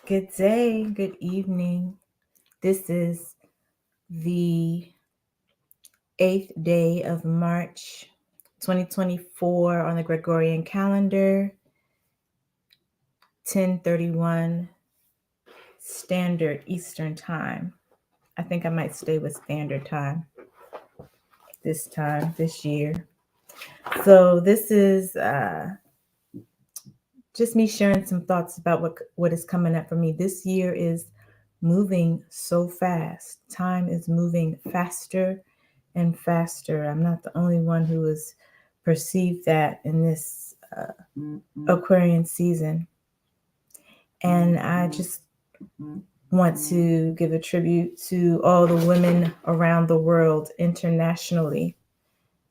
Good day, good evening. This is the 8th day of March 2024 on the Gregorian calendar, 10:31 Standard Eastern Time. I think I might stay with Standard Time this year. So this is just me sharing some thoughts about what is coming up for me. This year is moving so fast. Time is moving faster and faster. I'm not the only one who has perceived that in this Aquarian season. And I just want to give a tribute to all the women around the world internationally.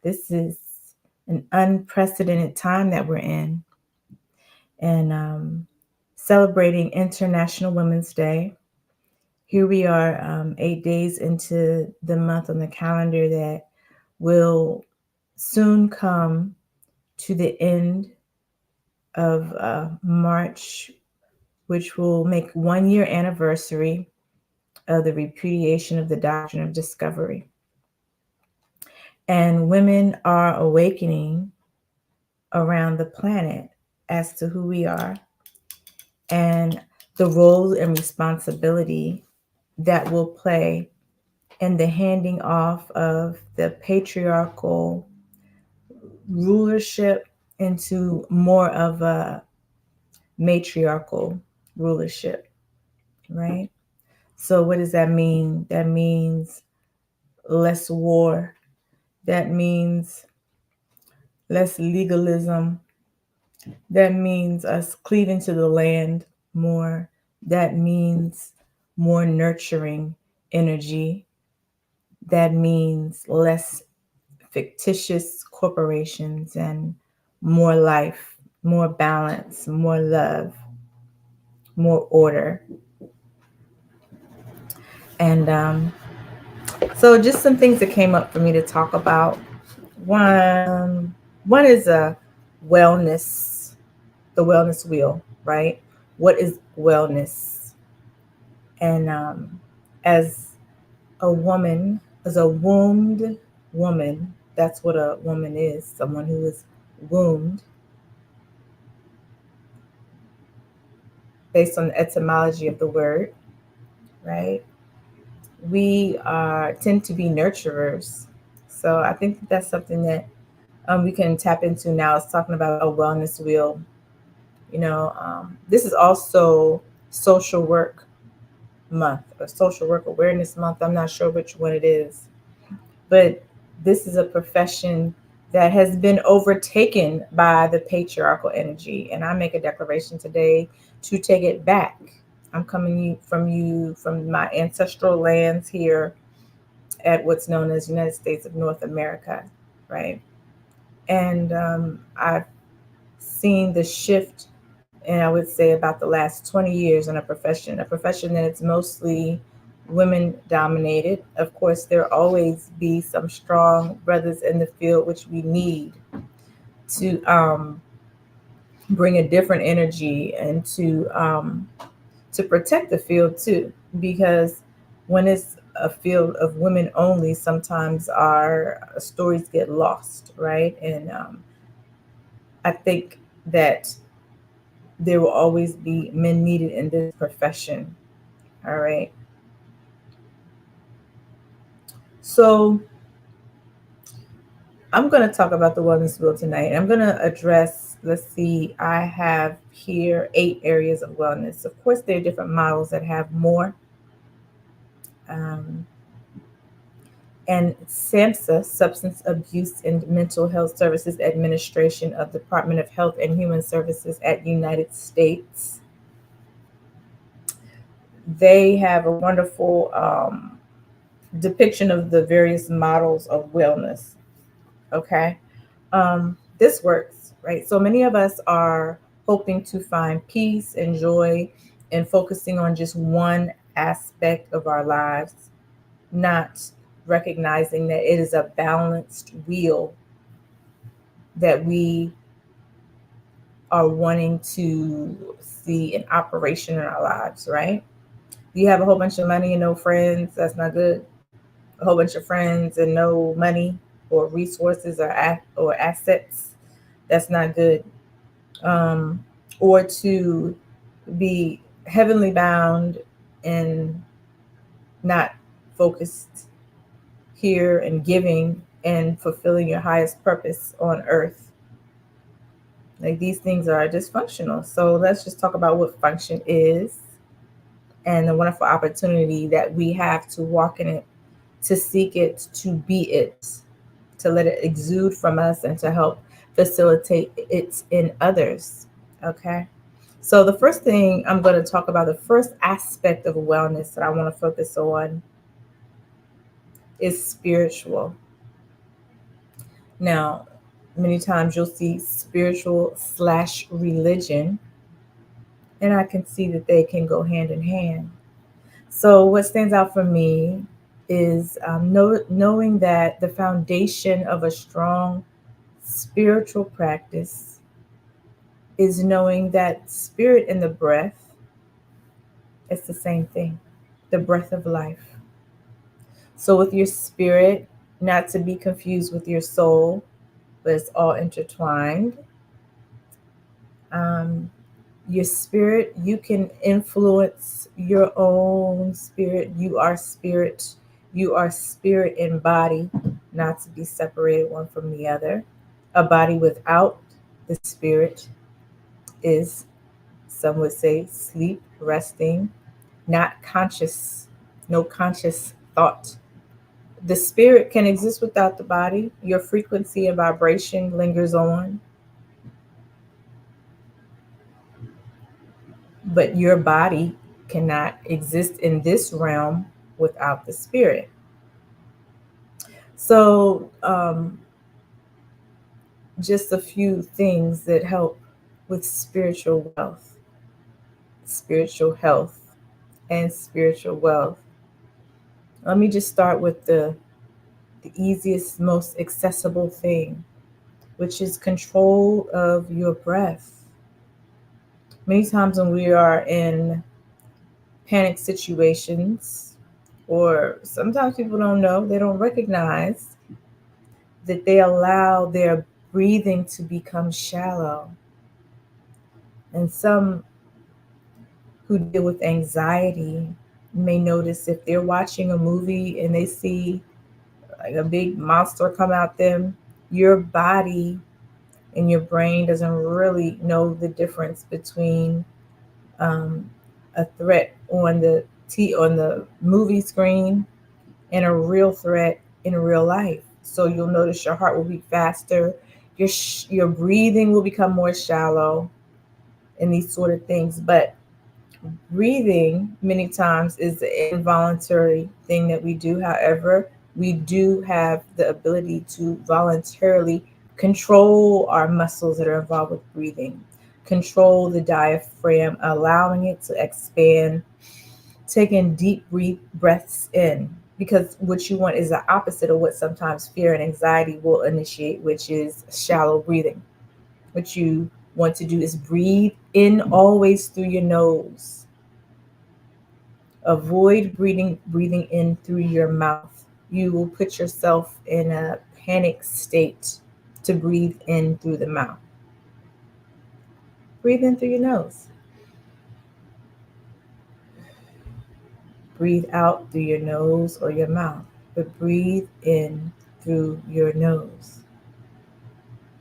This is an unprecedented time that we're in. And celebrating International Women's Day. Here we are, 8 days into the month on the calendar that will soon come to the end of March, which will make 1 year anniversary of the repudiation of the doctrine of discovery. And women are awakening around the planet as to who we are and the role and responsibility that will play in the handing off of the patriarchal rulership into more of a matriarchal rulership, right? So, what does that mean? That means less war, that means less legalism, that means us cleaving to the land more, that means more nurturing energy, that means less fictitious corporations and more life, more balance, more love, more order. And so just some things that came up for me to talk about. One is a wellness, the wellness wheel, right? What is wellness? And as a woman, as a wombed woman, that's what a woman is, someone who is wombed, based on the etymology of the word, right? We tend to be nurturers. So I think that's something that we can tap into now. It's talking about a wellness wheel. This is also social work month or social work awareness month. I'm not sure which one it is, but this is a profession that has been overtaken by the patriarchal energy. And I make a declaration today to take it back. I'm coming from my ancestral lands here at what's known as United States of North America, right? And I've seen the shift, and I would say about the last 20 years in a profession that it's mostly women dominated. Of course, there always be some strong brothers in the field, which we need to bring a different energy and to protect the field too, because when it's a field of women only, sometimes our stories get lost, right? And I think that there will always be men needed in this profession. All right. So I'm going to talk about the wellness wheel tonight. I'm going to address, let's see, I have here 8 areas of wellness. Of course, there are different models that have more. Um, and SAMHSA, Substance Abuse and Mental Health Services Administration of Department of Health and Human Services at United States. They have a wonderful depiction of the various models of wellness. Okay. This works, right? So many of us are hoping to find peace and joy and focusing on just one aspect of our lives, not recognizing that it is a balanced wheel that we are wanting to see in operation in our lives, right? You have a whole bunch of money and no friends, that's not good. A whole bunch of friends and no money or resources or assets, that's not good. Um, or to be heavenly bound and not focused here and giving and fulfilling your highest purpose on earth. Like these things are dysfunctional. So let's just talk about what function is and the wonderful opportunity that we have to walk in it, to seek it, to be it, to let it exude from us, and to help facilitate it in others. Okay. So, the first thing I'm going to talk about, the first aspect of wellness that I want to focus on is spiritual. Now, many times you'll see spiritual slash religion, and I can see that they can go hand in hand. So, what stands out for me is knowing that the foundation of a strong spiritual practice is knowing that spirit and the breath is the same thing, the breath of life. So, with your spirit, not to be confused with your soul, but it's all intertwined. Um, your spirit, you can influence your own spirit. You are spirit and body, not to be separated one from the other. A body without the spirit is, some would say, sleep, resting, not conscious, no conscious thought. The spirit can exist without the body. Your frequency and vibration lingers on, but your body cannot exist in this realm without the spirit. So, just a few things that help with spiritual wealth, spiritual health, and spiritual wealth. Let me just start with the easiest, most accessible thing, which is control of your breath. Many times when we are in panic situations, or sometimes people don't know, they don't recognize that they allow their breathing to become shallow. And some who deal with anxiety may notice if they're watching a movie and they see like a big monster come at them, your body and your brain doesn't really know the difference between um, a threat on the movie screen and a real threat in real life. So you'll notice your heart will beat faster, your breathing will become more shallow, and these sort of things. But breathing many times is an involuntary thing that we do. However, we do have the ability to voluntarily control our muscles that are involved with breathing, control the diaphragm, allowing it to expand, taking deep breaths in. Because what you want is the opposite of what sometimes fear and anxiety will initiate, which is shallow breathing. What you want to do is breathe in always through your nose. Avoid breathing in through your mouth. You will put yourself in a panic state to breathe in through the mouth. Breathe in through your nose. Breathe out through your nose or your mouth, but breathe in through your nose.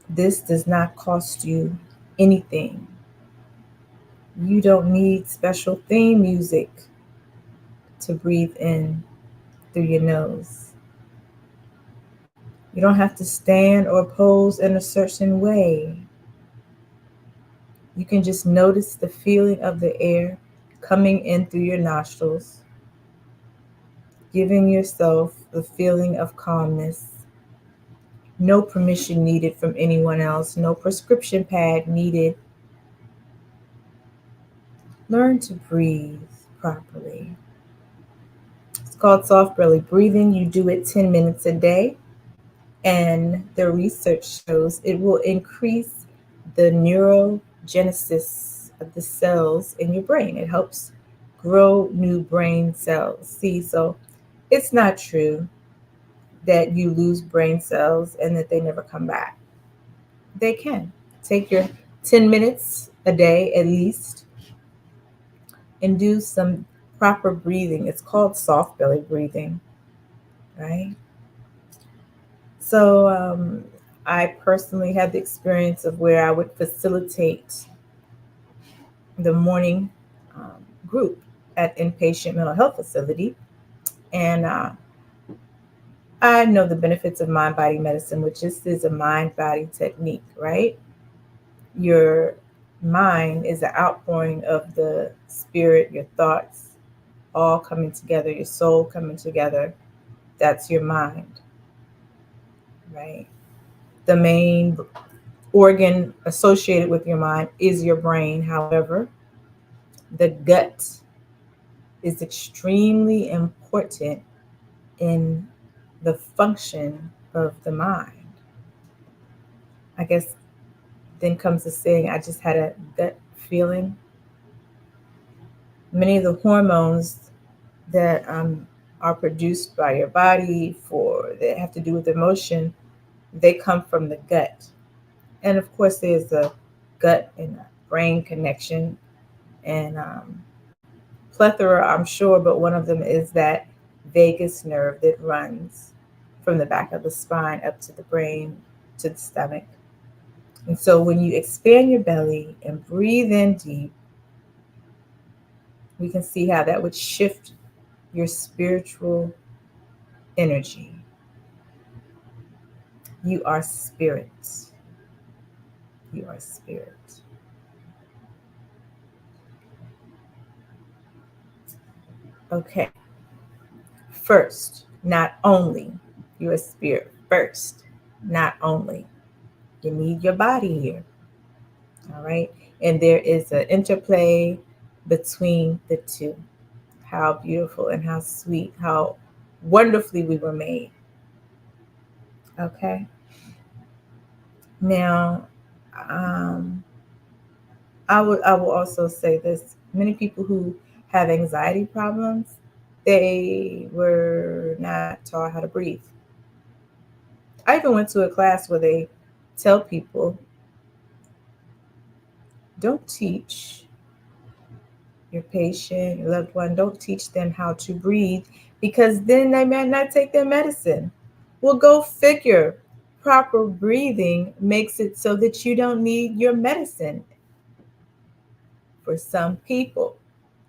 This does not cost you anything. You don't need special theme music to breathe in through your nose. You don't have to stand or pose in a certain way. You can just notice the feeling of the air coming in through your nostrils, giving yourself the feeling of calmness. No permission needed from anyone else, no prescription pad needed. Learn to breathe properly. It's called soft belly breathing. You do it 10 minutes a day, and the research shows it will increase the genesis of the cells in your brain. It helps grow new brain cells. See, so it's not true that you lose brain cells and that they never come back. They can. Take your 10 minutes a day at least and do some proper breathing. It's called soft belly breathing, right? So I personally had the experience of where I would facilitate the morning group at inpatient mental health facility. And I know the benefits of mind body medicine, which is a mind body technique, right? Your mind is an outpouring of the spirit, your thoughts all coming together, your soul coming together. That's your mind, right? The main organ associated with your mind is your brain. However, the gut is extremely important in the function of the mind. I guess then comes the saying, I just had a gut feeling. Many of the hormones that are produced by your body for that have to do with emotion, they come from the gut. And of course, there's a gut and a brain connection and plethora, I'm sure, but one of them is that vagus nerve that runs from the back of the spine up to the brain to the stomach. And so when you expand your belly and breathe in deep, we can see how that would shift your spiritual energy. You are spirit. You are spirit. Okay. First, not only you're a spirit. First, not only. You need your body here. All right. And there is an interplay between the two. How beautiful and how sweet, how wonderfully we were made. Okay. Now, um, I will also say this. Many people who have anxiety problems, they were not taught how to breathe. I even went to a class where they tell people, don't teach your patient, your loved one, don't teach them how to breathe because then they might not take their medicine. Well, go figure. Proper breathing makes it so that you don't need your medicine for some people.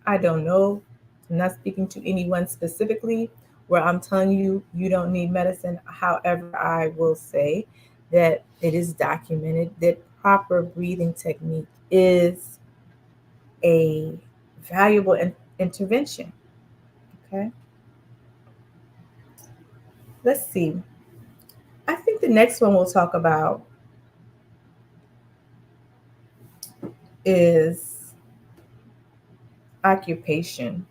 I don't know. I'm not speaking to anyone specifically where I'm telling you you don't need medicine. However, I will say that it is documented that proper breathing technique is a valuable intervention. Okay. Let's see. I think the next one we'll talk about is occupation.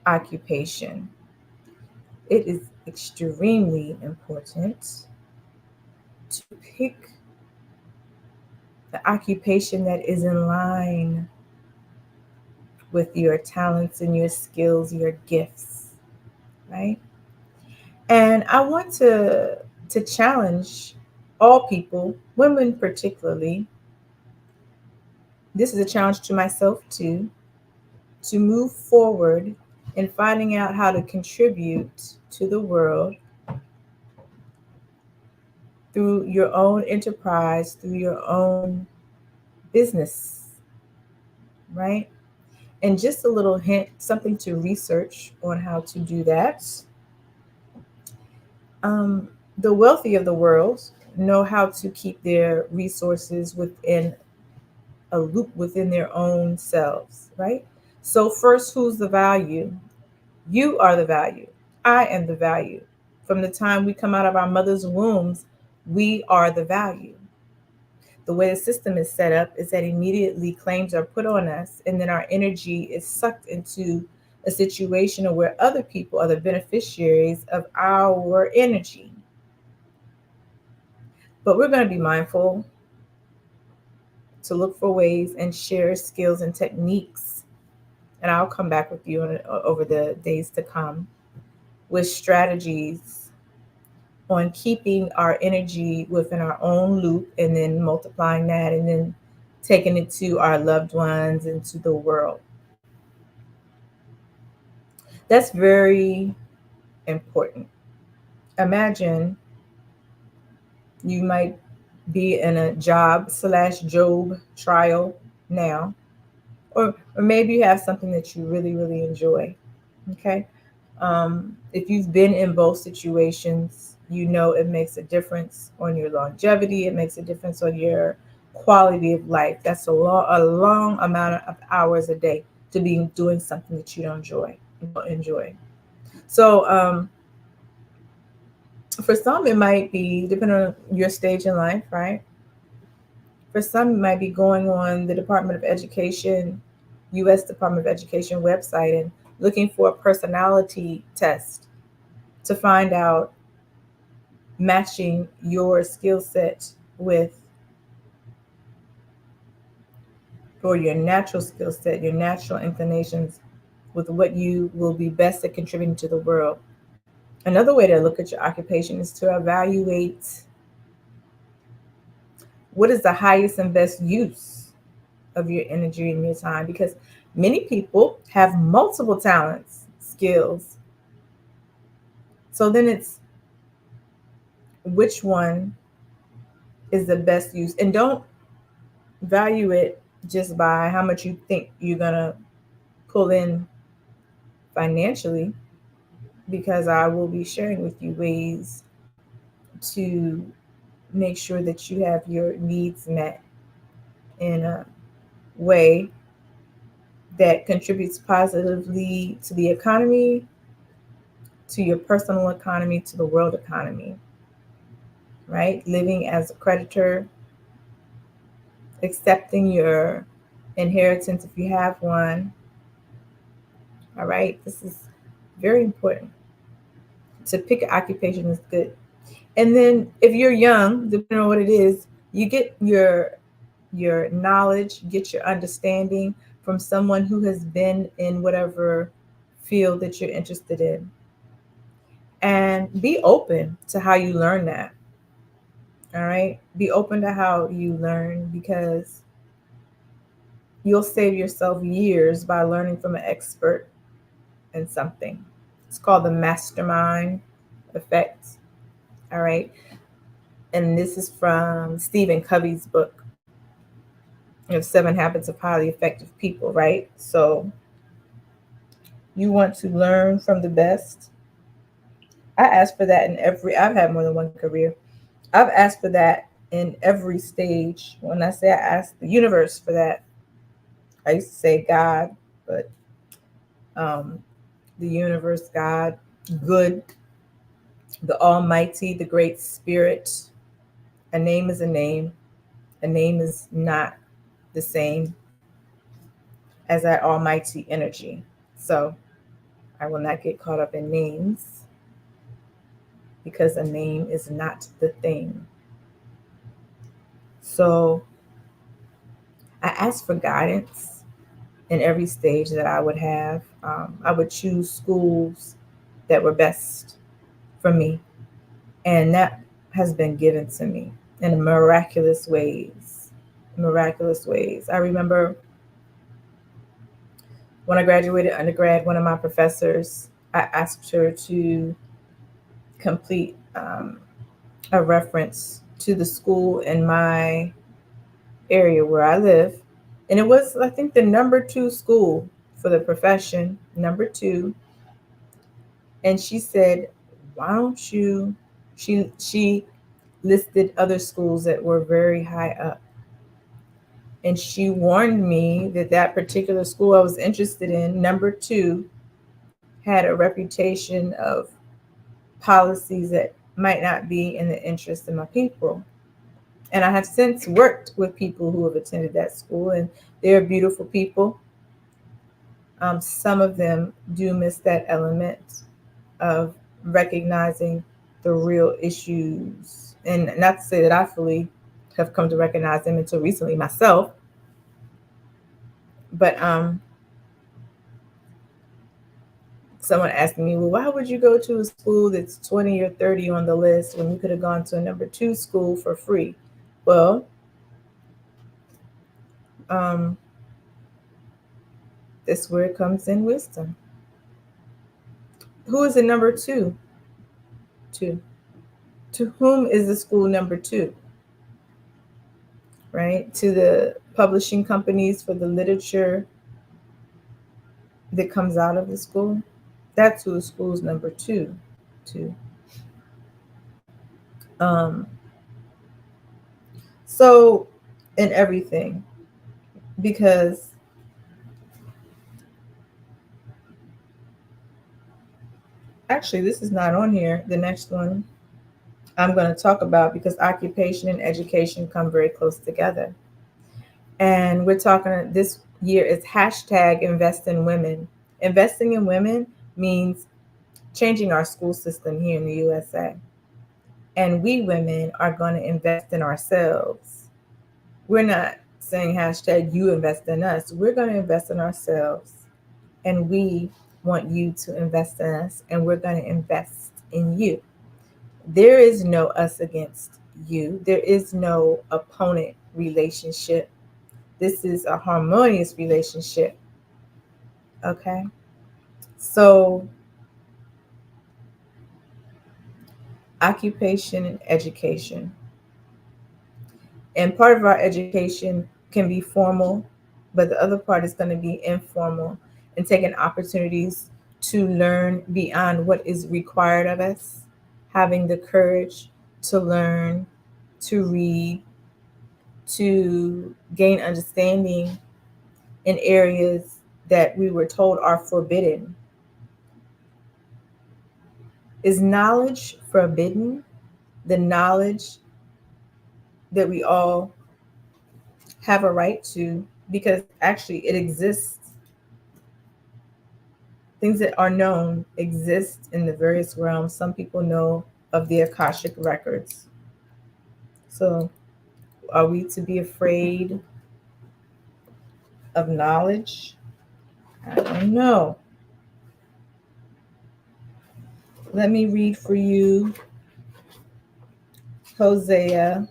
Occupation. It is extremely important to pick the occupation that is in line with your talents and your skills, your gifts, right? And I want to challenge all people, women particularly. This is a challenge to myself too, to move forward in finding out how to contribute to the world through your own enterprise, through your own business, right? And just a little hint, something to research on how to do that. Um, the wealthy of the world know how to keep their resources within a loop within their own selves, right? So, first, who's the value? You are the value. I am the value. From the time we come out of our mother's wombs, we are the value. The way the system is set up is that immediately claims are put on us, and then our energy is sucked into a situation where other people are the beneficiaries of our energy. But we're going to be mindful to look for ways and share skills and techniques. And I'll come back with you over the days to come with strategies on keeping our energy within our own loop and then multiplying that and then taking it to our loved ones and to the world. That's very important. Imagine you might be in a job/job trial now, or maybe you have something that you really, really enjoy. Okay. If you've been in both situations, you know it makes a difference on your longevity. It makes a difference on your quality of life. That's a long amount of hours a day to be doing something that you don't enjoy. So for some, it might be depending on your stage in life, right? For some, it might be going on the Department of Education, U.S. Department of Education website and looking for a personality test to find out matching your skill set with, or your natural skill set, your natural inclinations with what you will be best at contributing to the world. Another way to look at your occupation is to evaluate what is the highest and best use of your energy and your time, because many people have multiple talents, skills. So then it's which one is the best use, and don't value it just by how much you think you're going to pull in financially, because I will be sharing with you ways to make sure that you have your needs met in a way that contributes positively to the economy, to your personal economy, to the world economy, right? Living as a creditor, accepting your inheritance if you have one. All right, this is very important. To pick an occupation is good. And then if you're young, depending on what it is, you get your knowledge, get your understanding from someone who has been in whatever field that you're interested in. And be open to how you learn that. All right? Be open to how you learn, because you'll save yourself years by learning from an expert in something. It's called the mastermind effect. All right? And this is from Stephen Covey's book of 7 Habits of Highly Effective People, right? So you want to learn from the best. I ask for that I've had more than one career. I've asked for that in every stage. When I say I ask the universe for that, I used to say God, but um, the universe, God, good, the Almighty, the Great Spirit. A name is a name. A name is not the same as that Almighty energy. So I will not get caught up in names, because a name is not the thing. So I asked for guidance in every stage that I would have. I would choose schools that were best for me, and that has been given to me in miraculous ways. Miraculous ways. I remember when I graduated undergrad, one of my professors, I asked her to complete a reference to the school in my area where I live. And it was, I think, the number 2 school for the profession, number 2. And she said, why don't you, she listed other schools that were very high up. And she warned me that that particular school I was interested in, number 2, had a reputation of policies that might not be in the interest of my people. And I have since worked with people who have attended that school, and they're beautiful people. Some of them do miss that element of recognizing the real issues. And not to say that I fully have come to recognize them until recently myself. But someone asked me, well, why would you go to a school that's 20 or 30 on the list when you could have gone to a number 2 school for free? Well, um, this where it comes in wisdom. Who is the number 2 to? To whom is the school number 2? Right? To the publishing companies for the literature that comes out of the school. That's who the school's number 2 to. Um, so in everything, because actually this is not on here. The next one I'm going to talk about, because occupation and education come very close together. And we're talking this year is hashtag invest in women. Investing in women means changing our school system here in the USA. And we women are going to invest in ourselves. We're not saying hashtag you invest in us. We're going to invest in ourselves. And we want you to invest in us. And we're going to invest in you. There is no us against you. There is no opponent relationship. This is a harmonious relationship. Okay? So, occupation and education. And part of our education can be formal, but the other part is going to be informal and taking opportunities to learn beyond what is required of us, having the courage to learn, to read, to gain understanding in areas that we were told are forbidden. Is knowledge forbidden? The knowledge that we all have a right to, because actually it exists. Things that are known exist in the various realms. Some people know of the Akashic records. So, are we to be afraid of knowledge? I don't know. Let me read for you Hosea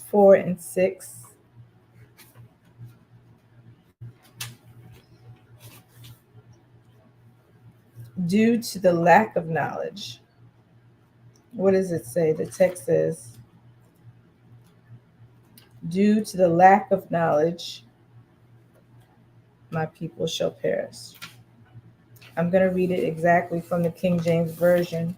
4 and 6. Due to the lack of knowledge. What does it say? The text says, due to the lack of knowledge, my people shall perish. I'm going to read it exactly from the King James Version.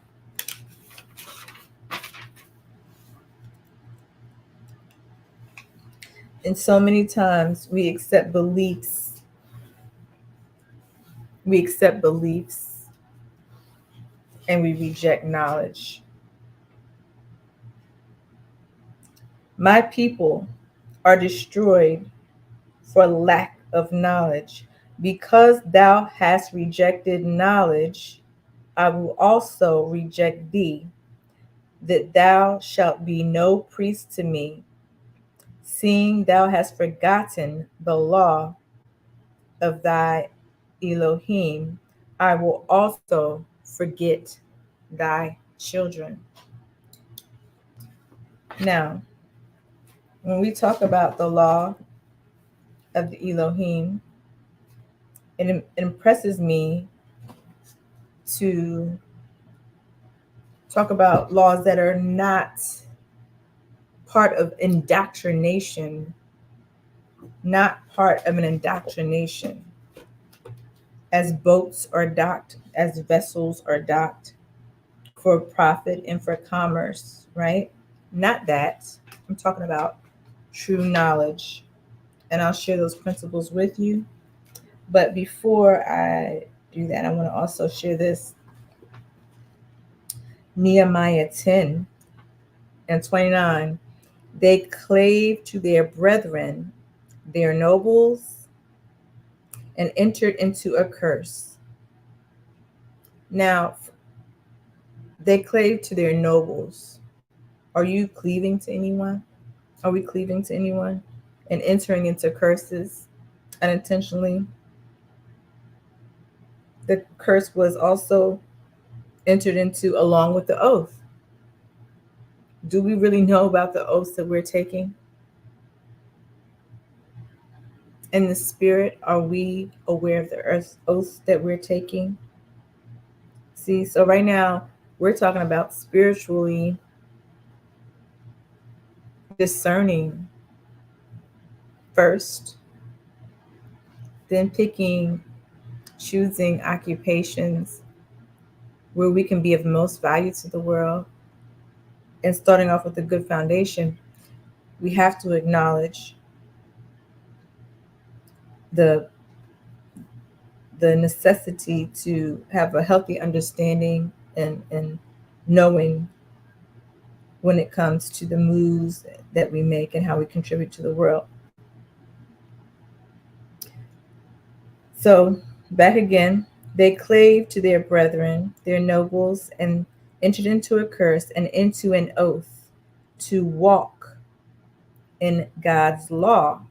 And so many times we accept beliefs. We accept beliefs and we reject knowledge. My people are destroyed for lack of knowledge. Because thou hast rejected knowledge, I will also reject thee, that thou shalt be no priest to me, seeing thou hast forgotten the law of thy Elohim. I will also forget thy children. Now, when we talk about the law of the Elohim, it impresses me to talk about laws that are not part of indoctrination, not part of an indoctrination, as boats are docked, as vessels are docked for profit and for commerce, right? Not that. I'm talking about true knowledge. And I'll share those principles with you. But before I do that, I want to also share this. Nehemiah 10 and 29. They clave to their brethren, their nobles, and entered into a curse. Now, they clave to their nobles. Are you cleaving to anyone? Are we cleaving to anyone and entering into curses unintentionally? The curse was also entered into along with the oath. Do we really know about the oaths that we're taking? In the spirit, are we aware of the oaths that we're taking? See, so right now we're talking about spiritually discerning first, then picking, choosing occupations where we can be of most value to the world, and starting off with a good foundation. We have to acknowledge the the necessity to have a healthy understanding and knowing when it comes to the moves that we make and how we contribute to the world. So, back again, they clave to their brethren, their nobles, and entered into a curse and into an oath to walk in God's law,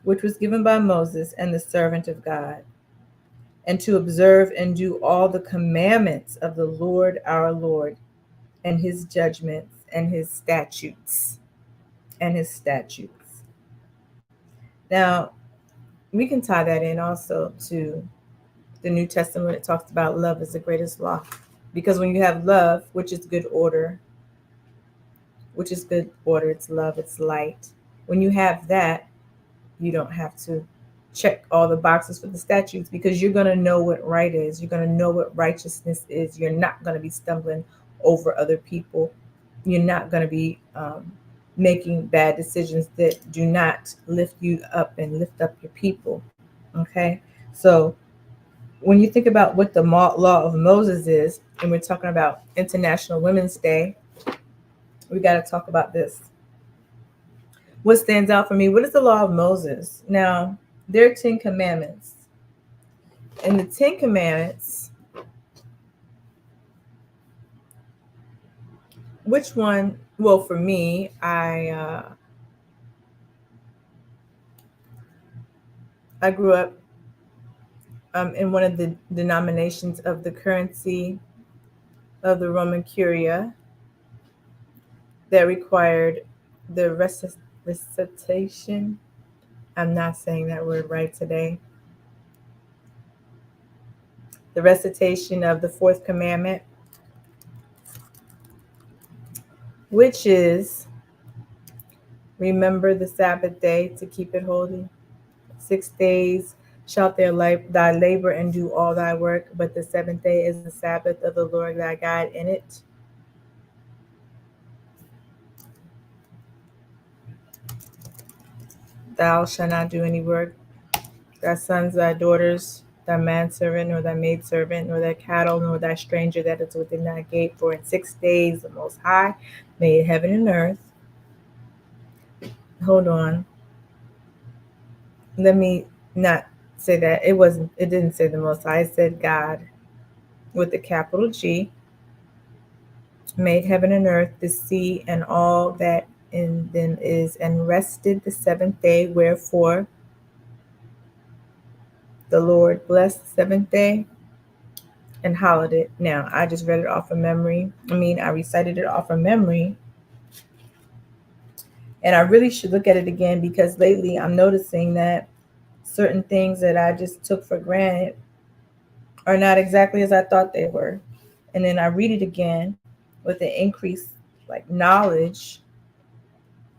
which was given by Moses and the servant of God, and to observe and do all the commandments of the Lord our Lord, and his judgments and his statutes. And his statutes. Now, we can tie that in also to the New Testament. It talks about love is the greatest law. Because when you have love, which is good order, it's love, it's light. When you have that, you don't have to check all the boxes for the statutes because you're going to know what right is. You're going to know what righteousness is. You're not going to be stumbling over other people. You're not going to be making bad decisions that do not lift you up and lift up your people. Okay? So when you think about what the law of Moses is, and we're talking about International Women's Day, we got to talk about this. What stands out for me? What is the law of Moses? Now, there are 10 commandments. And the 10 commandments, which one? Well, for me, I grew up in one of the denominations of the currency of the Roman kei'yah that required the recitation. I'm not saying that word right today. The recitation of the fourth commandment, which is remember the Sabbath day to keep it holy. 6 days shalt thy labor and do all thy work, but the seventh day is the Sabbath of the Lord thy God. In it thou shalt not do any work, thy sons, thy daughters, thy manservant, nor thy maidservant, nor thy cattle, nor thy stranger that is within thy gate. For in 6 days the Most High made heaven and earth. Hold on. Let me not say that. It didn't say the Most High. It said God with the capital G made heaven and earth, the sea, and all that in them is, and rested the seventh day. Wherefore the Lord blessed the seventh day and hallowed it. Now, I just read it off of memory. I recited it off of memory. And I really should look at it again because lately I'm noticing that certain things that I just took for granted are not exactly as I thought they were. And then I read it again with the increased knowledge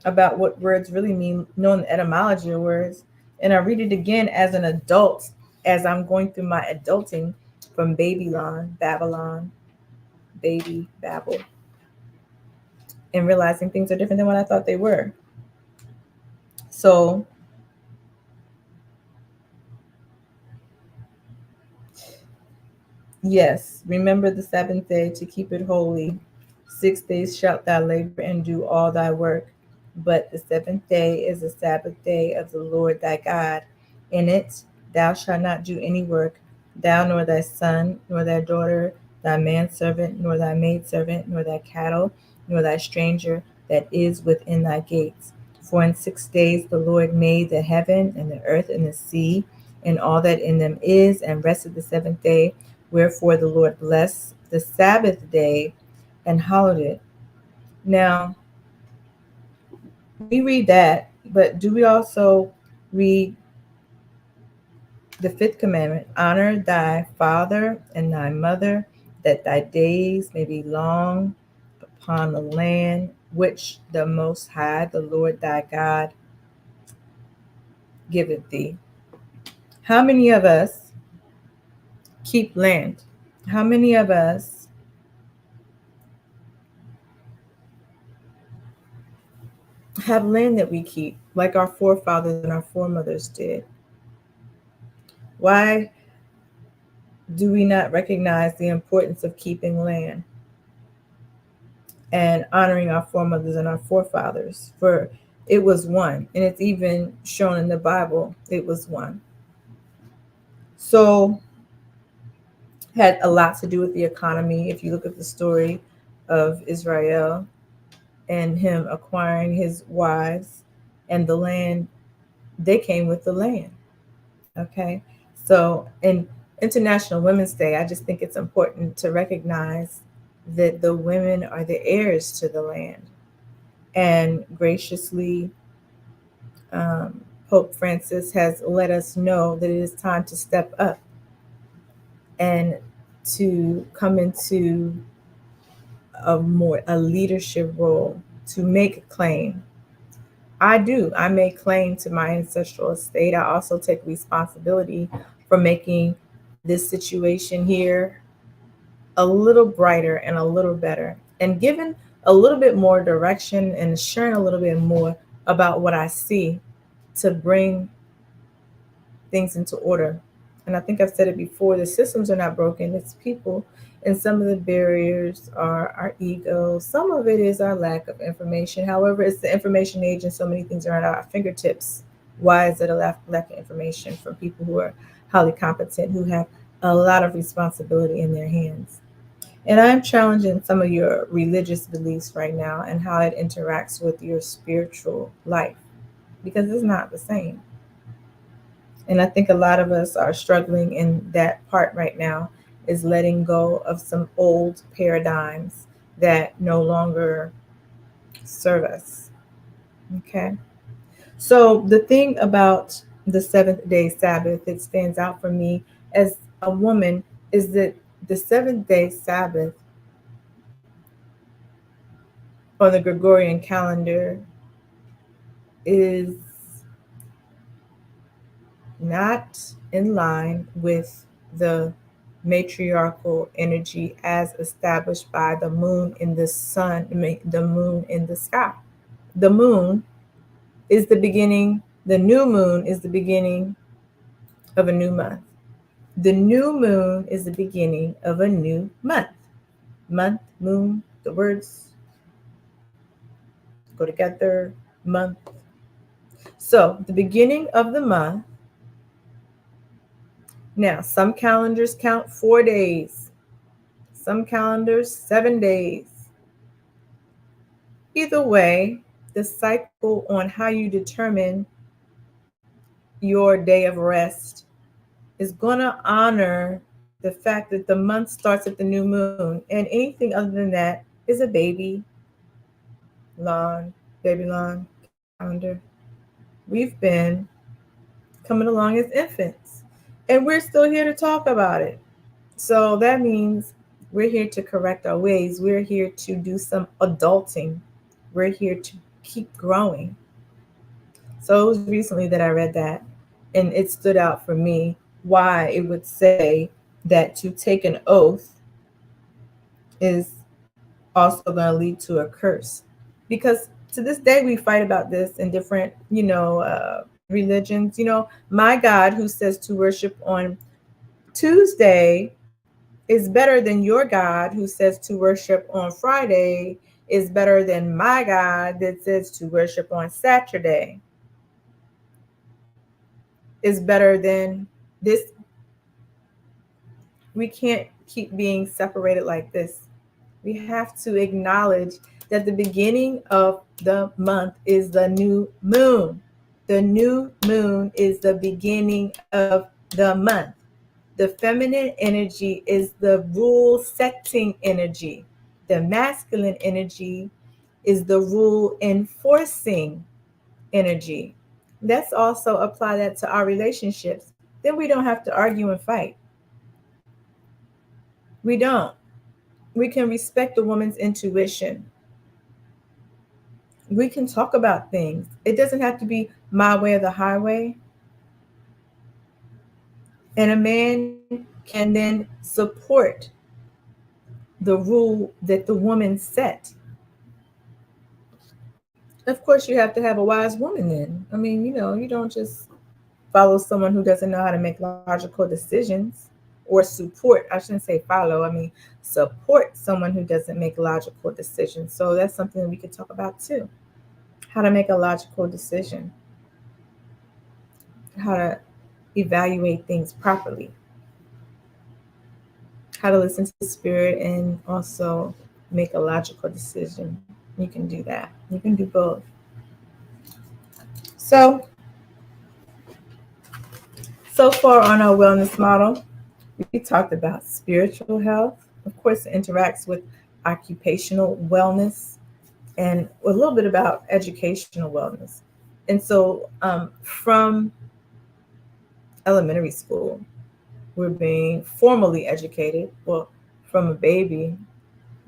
about what words really mean, knowing the etymology of words. And I read it again as an adult, as I'm going through my adulting from Babylon, baby, Babel, and realizing things are different than what I thought they were. So yes, remember the seventh day to keep it holy. 6 days shalt thou labor and do all thy work, but the seventh day is the Sabbath day of the Lord thy God. In it thou shalt not do any work, thou nor thy son, nor thy daughter, thy manservant, nor thy maidservant, nor thy cattle, nor thy stranger that is within thy gates. For in 6 days the Lord made the heaven and the earth and the sea, and all that in them is, and rested the seventh day. Wherefore the Lord blessed the Sabbath day and hallowed it. Now, we read that, but do we also read the fifth commandment? Honor thy father and thy mother, that thy days may be long upon the land which the Most High, the Lord thy God, giveth thee. How many of us keep land? How many of us have land that we keep, like our forefathers and our foremothers did? Why do we not recognize the importance of keeping land and honoring our foremothers and our forefathers? For it was one, and it's even shown in the Bible, it was one. So, had a lot to do with the economy. If you look at the story of Israel and him acquiring his wives and the land, they came with the land. Okay. So, in International Women's Day, I just think it's important to recognize that the women are the heirs to the land. And graciously, Pope Francis has let us know that it is time to step up and to come into a leadership role, to make a claim. I do. I make claim to my ancestral estate. I also take responsibility for making this situation here a little brighter and a little better, and giving a little bit more direction and sharing a little bit more about what I see to bring things into order. And I think I've said it before, the systems are not broken, it's people. And some of the barriers are our ego. Some of it is our lack of information. However, it's the information age and so many things are at our fingertips. Why is it a lack of information from people who are highly competent, who have a lot of responsibility in their hands? And I'm challenging some of your religious beliefs right now and how it interacts with your spiritual life, because it's not the same. And I think a lot of us are struggling in that part right now, is letting go of some old paradigms that no longer serve us. Okay. So the thing about the seventh day Sabbath that stands out for me as a woman is that the seventh day Sabbath on the Gregorian calendar is not in line with the matriarchal energy as established by the moon in the sun, the moon in the sky. The moon is the beginning, the new moon is the beginning of a new month. The new moon is the beginning of a new month. Month, moon, the words go together, month. So, the beginning of the month. Now, some calendars count 4 days, some calendars 7 days. Either way, the cycle on how you determine your day of rest is going to honor the fact that the month starts at the new moon, and anything other than that is a baby lawn calendar. We've been coming along as infants, and we're still here to talk about it. So that means we're here to correct our ways. We're here to do some adulting. We're here to keep growing. So it was recently that I read that, and it stood out for me why it would say that to take an oath is also going to lead to a curse. Because to this day, we fight about this in different, religions. My God, who says to worship on Tuesday, is better than your God, who says to worship on Friday, is better than my God that says to worship on Saturday, is better than this We can't keep being separated like this. We have to acknowledge that the beginning of the month is the new moon. The new moon is the beginning of the month. The feminine energy is the rule setting energy. The masculine energy is the rule enforcing energy. Let's also apply that to our relationships. Then we don't have to argue and fight. We don't. We can respect the woman's intuition. We can talk about things. It doesn't have to be my way or the highway. And a man can then support the rule that the woman set. Of course, you have to have a wise woman then. I mean, you don't just follow someone who doesn't know how to make logical decisions, or support, I shouldn't say follow, I mean, support someone who doesn't make logical decisions. So that's something that we could talk about too. How to make a logical decision, how to evaluate things properly, how to listen to spirit and also make a logical decision. You can do that. You can do both. So, so far on our wellness model, we talked about spiritual health. Of course, it interacts with occupational wellness and a little bit about educational wellness. And so, from elementary school, we're being formally educated. Well, from a baby,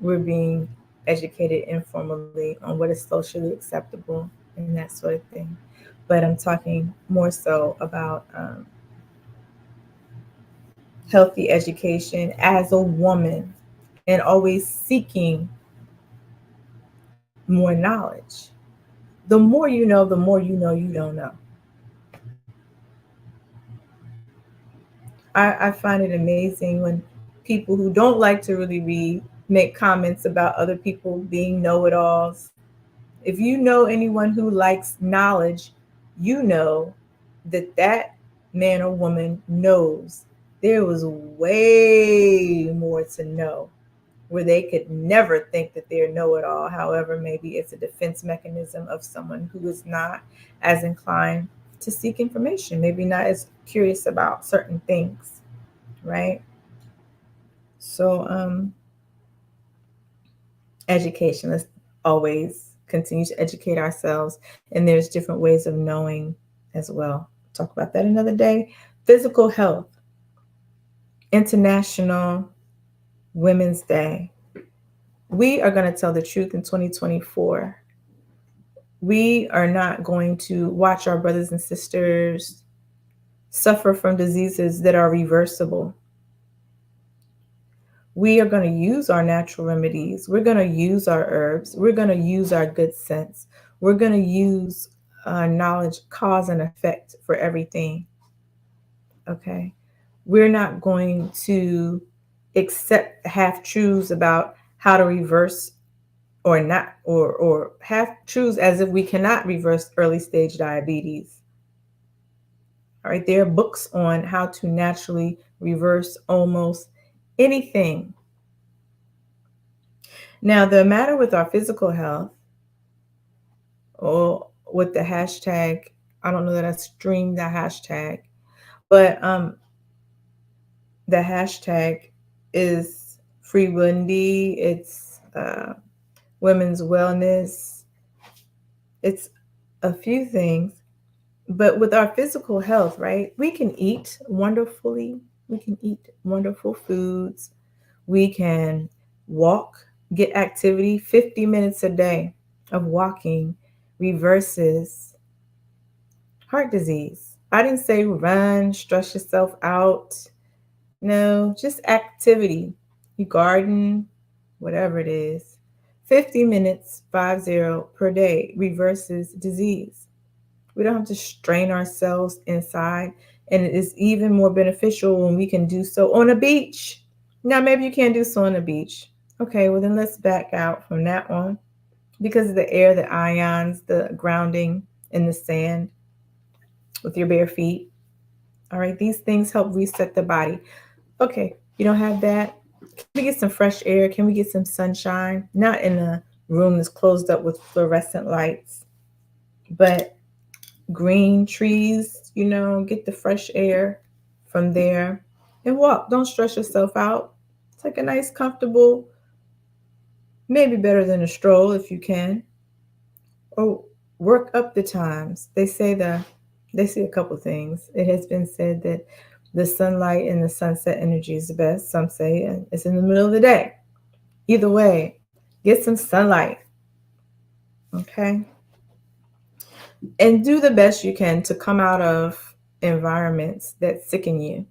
we're being educated informally on what is socially acceptable and that sort of thing. But I'm talking more so about healthy education as a woman and always seeking more knowledge. The more you know, the more you know you don't know. I find it amazing when people who don't like to really read make comments about other people being know it alls. If you know anyone who likes knowledge, you know that that man or woman knows there was way more to know, where they could never think that they're know it all. However, maybe it's a defense mechanism of someone who is not as inclined to seek information, maybe not as curious about certain things, right? So, education, let's always continue to educate ourselves, and there's different ways of knowing as well. Talk about that another day. Physical health, International Women's Day. We are going to tell the truth in 2024. We are not going to watch our brothers and sisters suffer from diseases that are reversible. We are going to use our natural remedies. We're going to use our herbs. We're going to use our good sense. We're going to use knowledge, cause, and effect for everything. Okay. We're not going to accept half truths about how to reverse or not, or half truths as if we cannot reverse early stage diabetes. All right. There are books on how to naturally reverse almost anything. Now, the matter with our physical health, or with the hashtag, I don't know that I streamed the hashtag, but the hashtag is Free Wendy. It's women's wellness. It's a few things, but with our physical health, right? We can eat wonderfully. We can eat wonderful foods. We can walk, get activity. 50 minutes a day of walking reverses heart disease. I didn't say run, stress yourself out. No, just activity. You garden, whatever it is. 50 minutes, 50 per day reverses disease. We don't have to strain ourselves inside. And it is even more beneficial when we can do so on a beach. Now, maybe you can't do so on a beach. Okay, well, then let's back out from that one, because of the air, the ions, the grounding in the sand with your bare feet. All right, these things help reset the body. Okay, You don't have that? Can we get some fresh air? Can we get some sunshine? Not in a room that's closed up with fluorescent lights, but green trees, get the fresh air from there and walk. Don't stress yourself out. Take a nice, comfortable, maybe better than a stroll if you can, or work up the times. They say a couple things. It has been said that the sunlight and the sunset energy is the best. Some say it's in the middle of the day. Either way, get some sunlight, okay? And do the best you can to come out of environments that sicken you.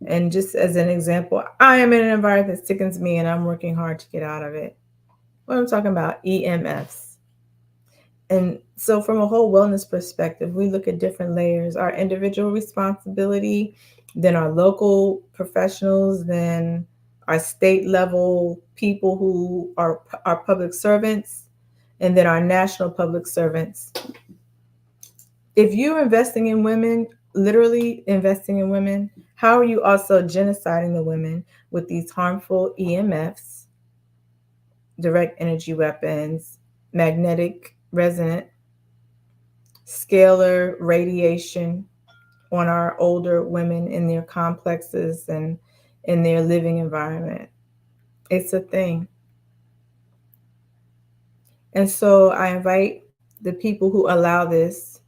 And just as an example, I am in an environment that sickens me and I'm working hard to get out of it. What I'm talking about, EMFs. And so, from a whole wellness perspective, we look at different layers: our individual responsibility, then our local professionals, then our state level people who are our public servants, and then our national public servants. If you're investing in women, literally investing in women, how are you also genociding the women with these harmful EMFs, direct energy weapons, magnetic resonant, scalar radiation on our older women in their complexes and in their living environment? It's a thing. And so I invite the people who allow this,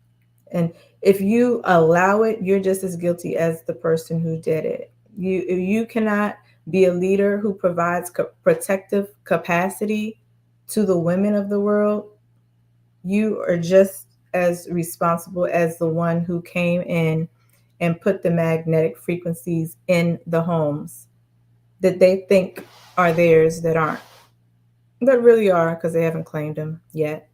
and if you allow it, you're just as guilty as the person who did it. You cannot be a leader who provides protective capacity to the women of the world. You are just as responsible as the one who came in and put the magnetic frequencies in the homes that they think are theirs that aren't, but really are because they haven't claimed them yet.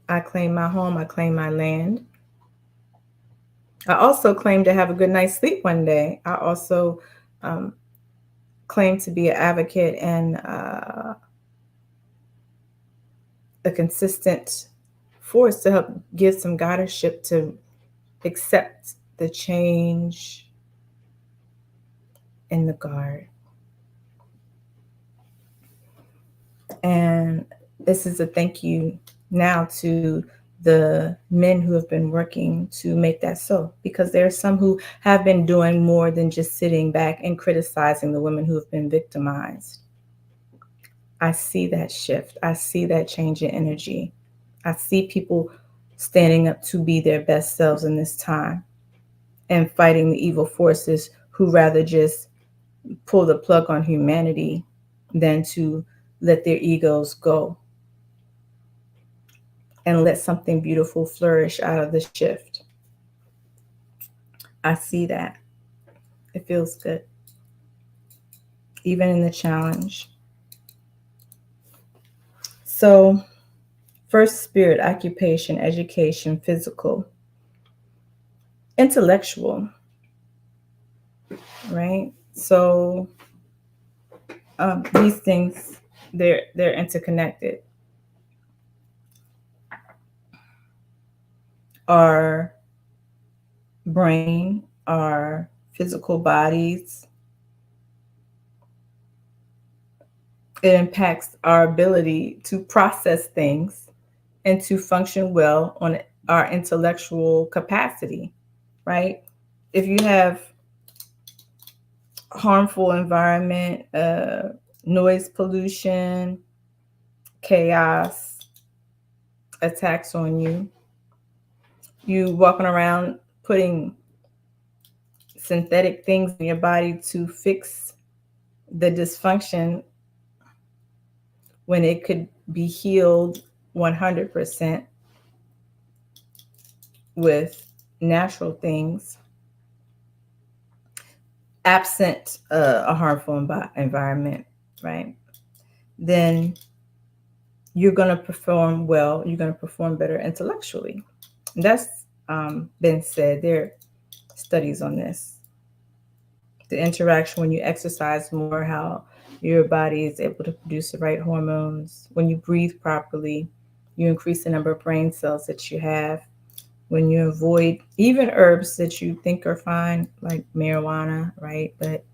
I claim my home, I claim my land. I also claim to have a good night's sleep one day. I also um, claim to be an advocate and a consistent force to help give some guidership to accept the change in the guard. And this is a thank you now to the men who have been working to make that so, because there are some who have been doing more than just sitting back and criticizing the women who have been victimized. I see that shift. I see that change in energy. I see people standing up to be their best selves in this time and fighting the evil forces who rather just pull the plug on humanity than to let their egos go and let something beautiful flourish out of the shift. I see that. It feels good, even in the challenge. So, first, spirit, occupation, education, physical, intellectual, right? So, these things, they're interconnected. Our brain, our physical bodies, it impacts our ability to process things and to function well on our intellectual capacity, right? If you have harmful environment, noise pollution, chaos, attacks on you, you walking around putting synthetic things in your body to fix the dysfunction when it could be healed 100% with natural things, absent a harmful environment, right? Then you're going to perform well, you're going to perform better intellectually. That's been said. There are studies on this. The interaction when you exercise more, how your body is able to produce the right hormones. When you breathe properly, you increase the number of brain cells that you have. when you avoid even herbs that you think are fine, like marijuana, right? But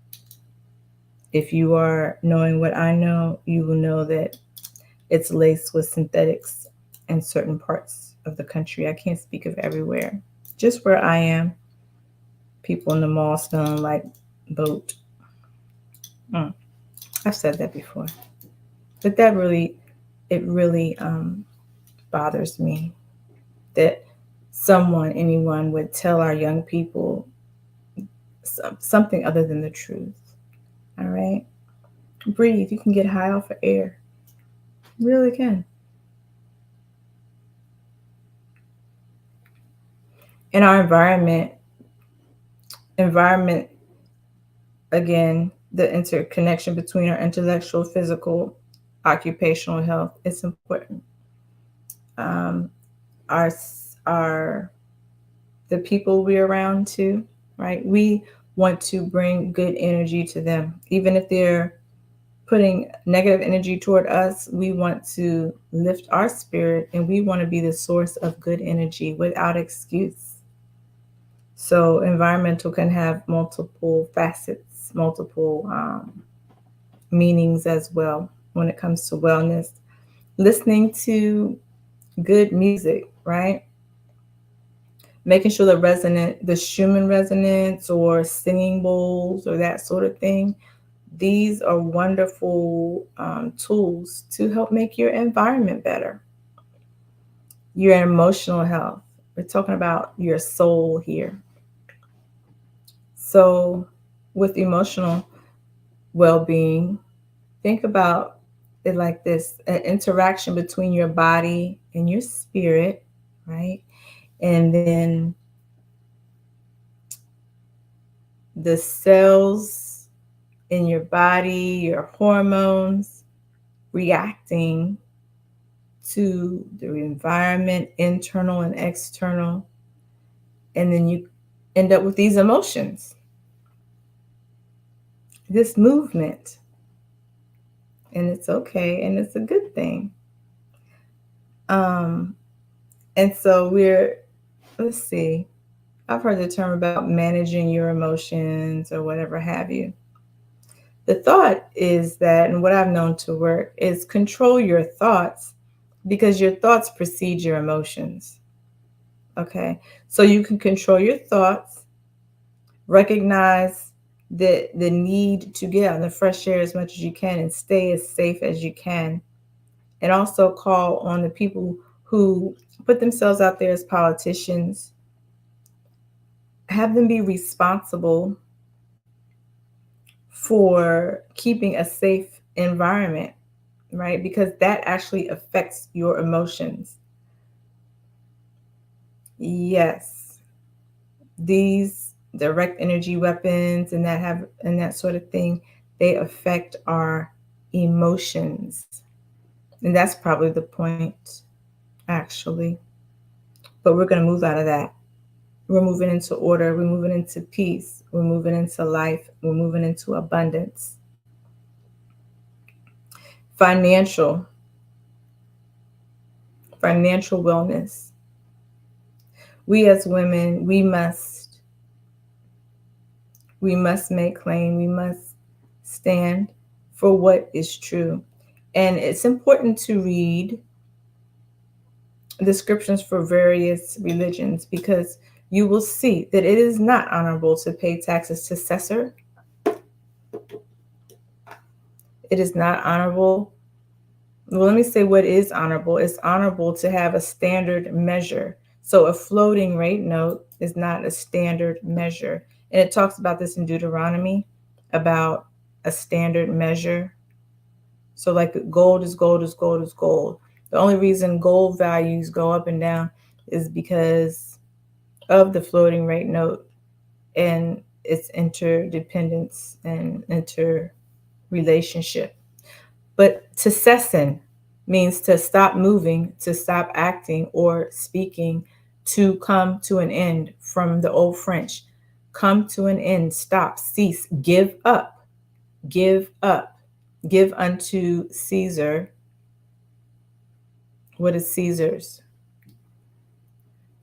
if you are knowing what I know, you will know that it's laced with synthetics in certain parts of the country. I can't speak of everywhere. Just where I am, people in the mall smelling like boat. Mm, I've said that before. But it really bothers me that anyone would tell our young people something other than the truth. All right? Breathe. You can get high off of air. You really can. In our environment, again, the interconnection between our intellectual, physical, occupational health is important. Um, our our the people we're around too, right? We want to bring good energy to them, even if they're putting negative energy toward us. We want to lift our spirit, and we want to be the source of good energy without excuse. So, environmental can have multiple facets, multiple meanings as well when it comes to wellness. Listening to good music, right? Making sure the Schumann resonance or singing bowls or that sort of thing. These are wonderful tools to help make your environment better. Your emotional health. We're talking about your soul here. So, with emotional well being, think about it like this: an interaction between your body and your spirit, right? And then the cells in your body, your hormones reacting to the environment, internal and external. And then you end up with these emotions, this movement. And it's okay, and it's a good thing. Um, and so let's see, I've heard the term about managing your emotions or whatever have you. The thought is that, and what I've known to work is control your thoughts because your thoughts precede your emotions. Okay. So you can control your thoughts, recognize the need to get out in the fresh air as much as you can and stay as safe as you can. And also call on the people who put themselves out there as politicians, have them be responsible for keeping a safe environment, right? Because that actually affects your emotions. Yes, these direct energy weapons and that sort of thing, they affect our emotions. And that's probably the point, actually. But we're going to move out of that. We're moving into order. We're moving into peace. We're moving into life. We're moving into abundance. Financial, financial wellness. We as women, we must make claim. We must stand for what is true. And it's important to read descriptions for various religions because you will see that it is not honorable to pay taxes to Caesar. It is not honorable. Well, let me say what is honorable. It's honorable to have a standard measure. So a floating rate note is not a standard measure. And it talks about this in Deuteronomy about a standard measure. So like gold is gold is gold is gold. The only reason gold values go up and down is because of the floating rate note and its interdependence and interrelationship. But to cessin means to stop moving, to stop acting or speaking, to come to an end from the old French. Come to an end, stop, cease, give up, give up. Give unto Caesar what is Caesar's.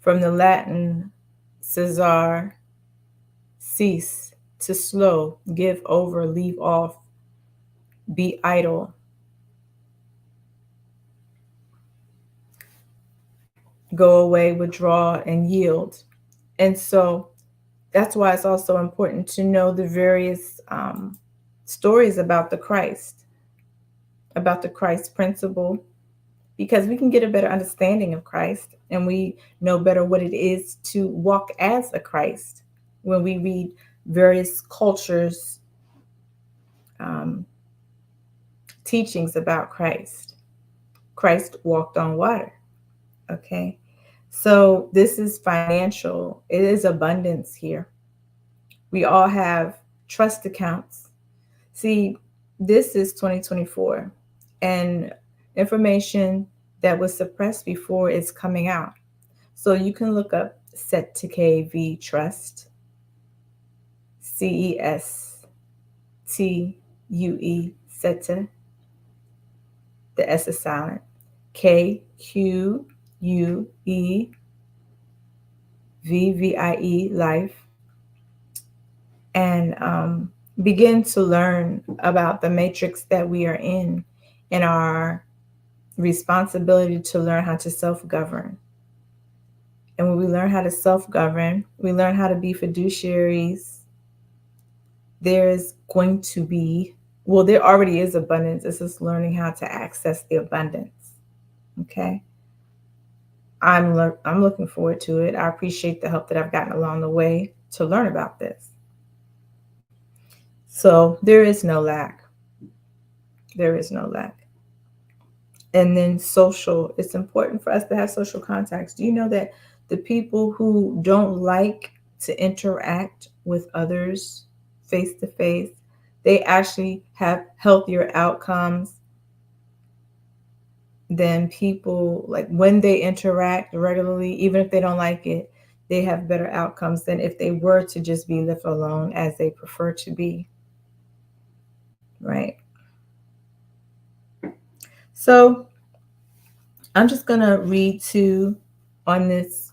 from the Latin cesar, cease, to slow, give over, leave off, be idle, go away, withdraw, and yield. And so that's why it's also important to know the various stories about the Christ principle, because we can get a better understanding of Christ and we know better what it is to walk as a Christ when we read various cultures' um, teachings about Christ. Christ walked on water. Okay. So this is financial, it is abundance here. We all have trust accounts. See, this is 2024, and information that was suppressed before is coming out. So you can look up sDay Trust, CESTUE, SETA. The S is silent. KQUEVVIE, life. And begin to learn about the matrix that we are in and our responsibility to learn how to self-govern. And when we learn how to self-govern, we learn how to be fiduciaries. There's going to be, well, there already is abundance. It's just learning how to access the abundance. Okay. I'm looking forward to it. I appreciate the help that I've gotten along the way to learn about this. So there is no lack. There is no lack. And then social, it's important for us to have social contacts. Do you know that the people who don't like to interact with others face to face, they actually have healthier outcomes than people, like when they interact regularly, even if they don't like it, they have better outcomes than if they were to just be left alone as they prefer to be. Right? So I'm just going to read to on this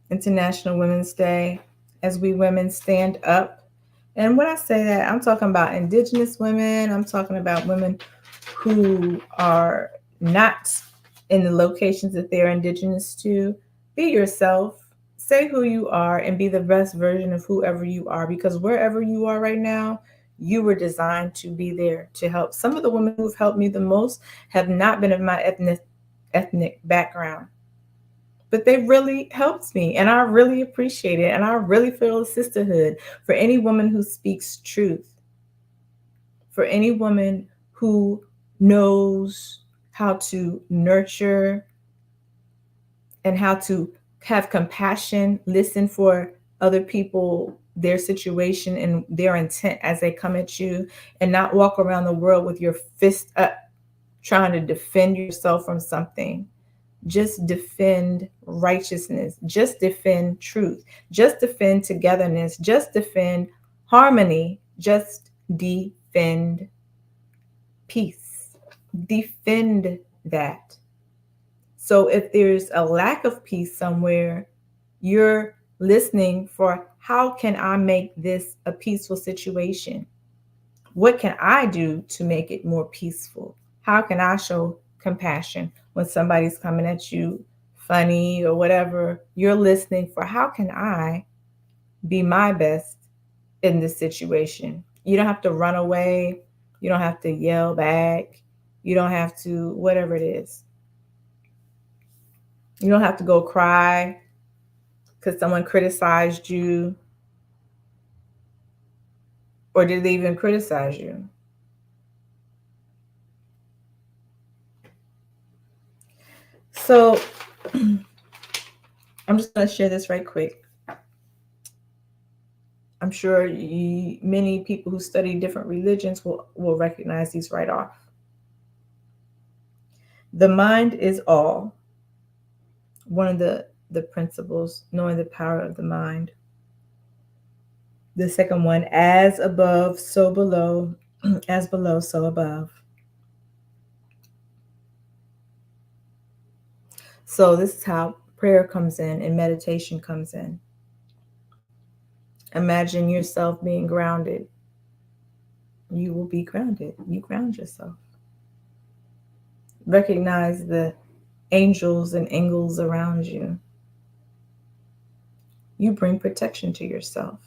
International Women's Day as we women stand up. And when I say that, I'm talking about Indigenous women. I'm talking about women who are not in the locations that they're Indigenous to. Be yourself, say who you are, and be the best version of whoever you are, because wherever you are right now, you were designed to be there to help. Some of the women who've helped me the most have not been of my ethnic background, but they really helped me, and I really appreciate it, and I really feel a sisterhood for any woman who speaks truth, for any woman who knows how to nurture and how to have compassion, listen for other people, their situation and their intent as they come at you, and not walk around the world with your fist up trying to defend yourself from something. Just defend righteousness. Just defend truth. Just defend togetherness. Just defend harmony. Just defend peace. Defend that. So if there's a lack of peace somewhere, you're listening for, how can I make this a peaceful situation? What can I do to make it more peaceful? How can I show compassion when somebody's coming at you funny or whatever? You're listening for, how can I be my best in this situation? You don't have to run away. You don't have to yell back. You don't have to, whatever it is. You don't have to go cry because someone criticized you. Or did they even criticize you? So I'm just going to share this right quick. I'm sure many people who study different religions will recognize these right off. The mind is all. One of the principles, knowing the power of the mind. The second one, as above, so below, as below, so above. So this is how prayer comes in and meditation comes in. Imagine yourself being grounded. You will be grounded. You ground yourself. Recognize the angels and angels around you. You bring protection to yourself.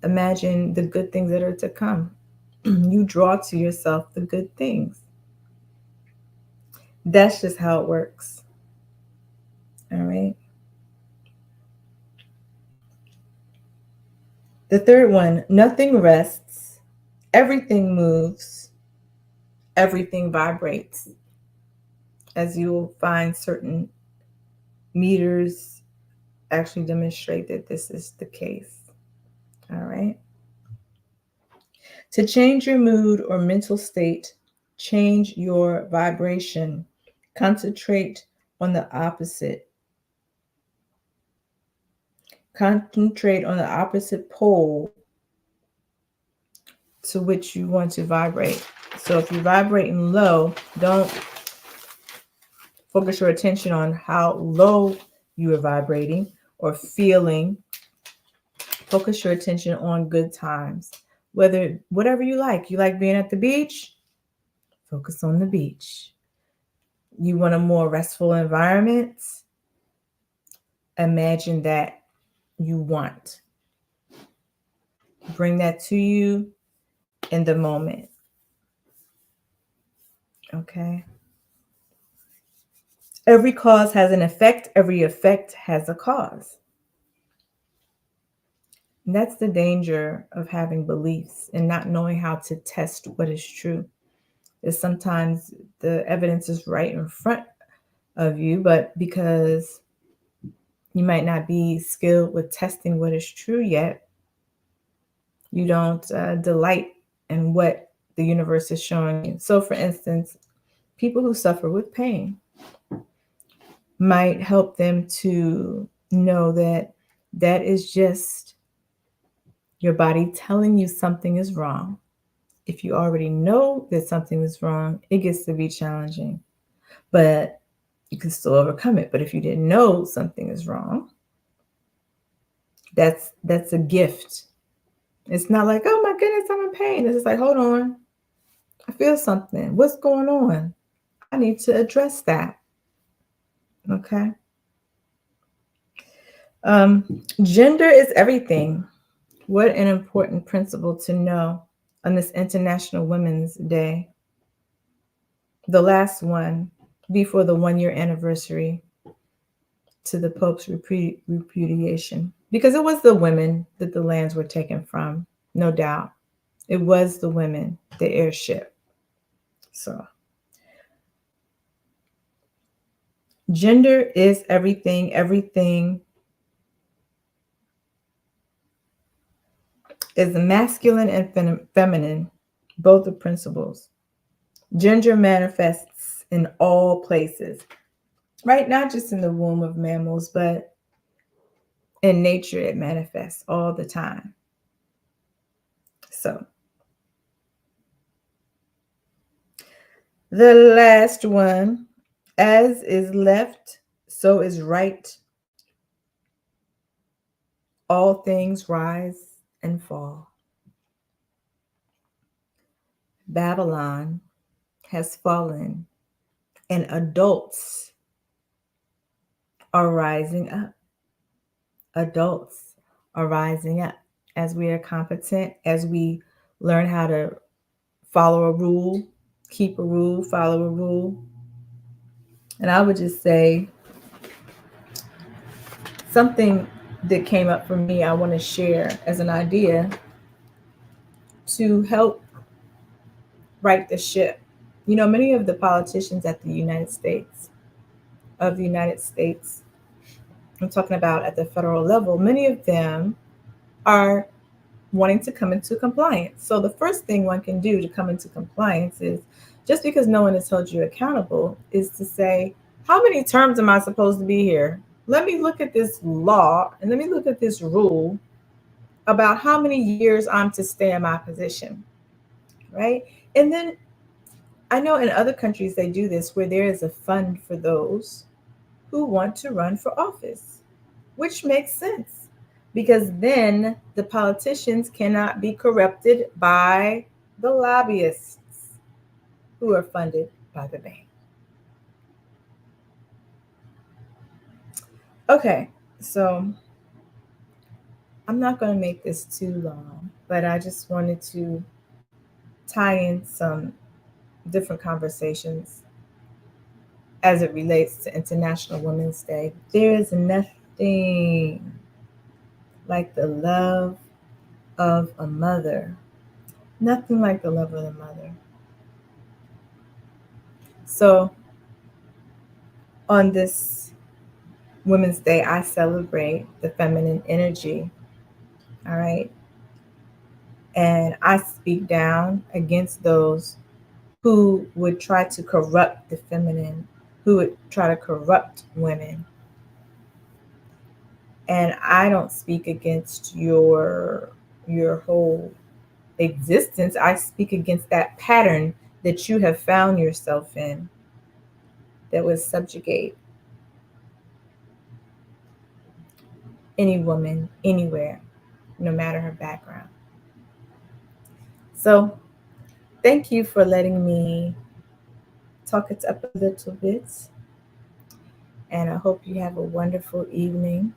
Imagine the good things that are to come. You draw to yourself the good things. That's just how it works. All right. The third one, nothing rests, everything moves, everything vibrates. As you will find, certain meters actually demonstrate that this is the case. All right. To change your mood or mental state, change your vibration. Concentrate on the opposite. Concentrate on the opposite pole to which you want to vibrate. So if you're vibrating low, don't focus your attention on how low you are vibrating or feeling. Focus your attention on good times. Whatever you like being at the beach, focus on the beach. You want a more restful environment, imagine that you want. Bring that to you in the moment. Okay. Every cause has an effect. Every effect has a cause. And that's the danger of having beliefs and not knowing how to test what is true. Is sometimes the evidence is right in front of you, but because you might not be skilled with testing what is true yet, you don't delight in what the universe is showing you. So, for instance, people who suffer with pain might help them to know that that is just your body telling you something is wrong. If you already know that something is wrong, it gets to be challenging, but you can still overcome it. But if you didn't know something is wrong, that's a gift. It's not like, oh my goodness, I'm in pain. It's just like, hold on, I feel something. What's going on? I need to address that. Okay. Gender is everything. What an important principle to know on this International Women's Day. The last one before the 1 year anniversary to the Pope's repudiation. Because it was the women that the lands were taken from, no doubt. It was the women, the airship. So, gender is everything. Everything is masculine and feminine, both the principles. Gender manifests in all places, right? Not just in the womb of mammals, but in nature, it manifests all the time. So, the last one, as is left, so is right. All things rise and fall. Babylon has fallen, and adults are rising up. Adults are rising up as we are competent, as we learn how to follow a rule, keep a rule, follow a rule. And I would just say something that came up for me, I want to share as an idea to help right the ship. You know, many of the politicians at the United States, I'm talking about at the federal level, many of them are wanting to come into compliance. So the first thing one can do to come into compliance is, just because no one has held you accountable, is to say, how many terms am I supposed to be here? Let me look at this law and let me look at this rule about how many years I'm to stay in my position, right? And then I know in other countries they do this where there is a fund for those who want to run for office, which makes sense because then the politicians cannot be corrupted by the lobbyists who are funded by the bank. Okay, so I'm not going to make this too long, but I just wanted to tie in some different conversations as it relates to International Women's Day. There is nothing like the love of a mother. Nothing like the love of a mother. So, on this Women's Day, I celebrate the feminine energy. All right. And I speak down against those who would try to corrupt the feminine, who would try to corrupt women. And I don't speak against your whole existence. I speak against that pattern that you have found yourself in that would subjugate any woman anywhere, no matter her background. So, thank you for letting me talk it up a little bit. And I hope you have a wonderful evening.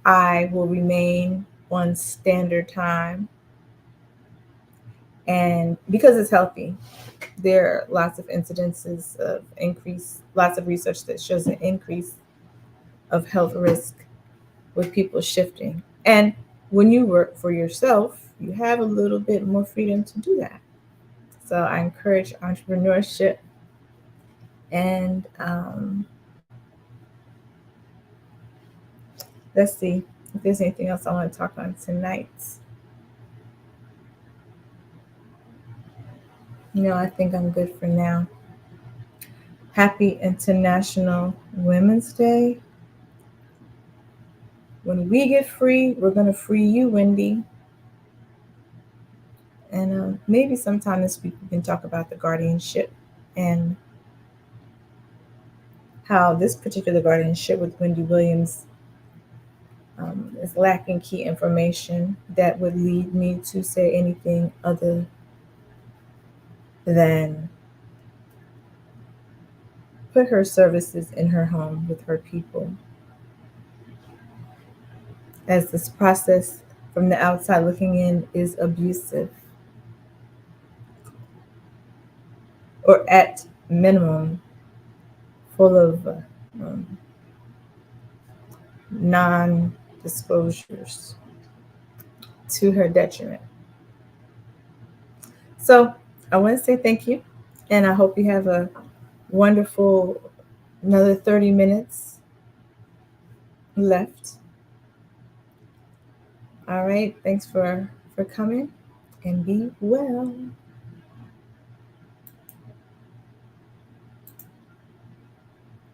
I will remain on standard time. And because it's healthy, there are lots of incidences of increase, lots of research that shows an increase of health risk with people shifting. And when you work for yourself, you have a little bit more freedom to do that. So I encourage entrepreneurship. And let's see if there's anything else I want to talk on tonight. No, I think I'm good for now. Happy International Women's Day. When we get free, we're going to free you, Wendy. And maybe sometime this week we can talk about the guardianship and how this particular guardianship with Wendy Williams is lacking key information that would lead me to say anything other than put her services in her home with her people. As this process from the outside looking in is abusive, or at minimum full of um, non-disclosures to her detriment. So I want to say thank you, and I hope you have a wonderful another 30 minutes left. All right, thanks for coming, and be well.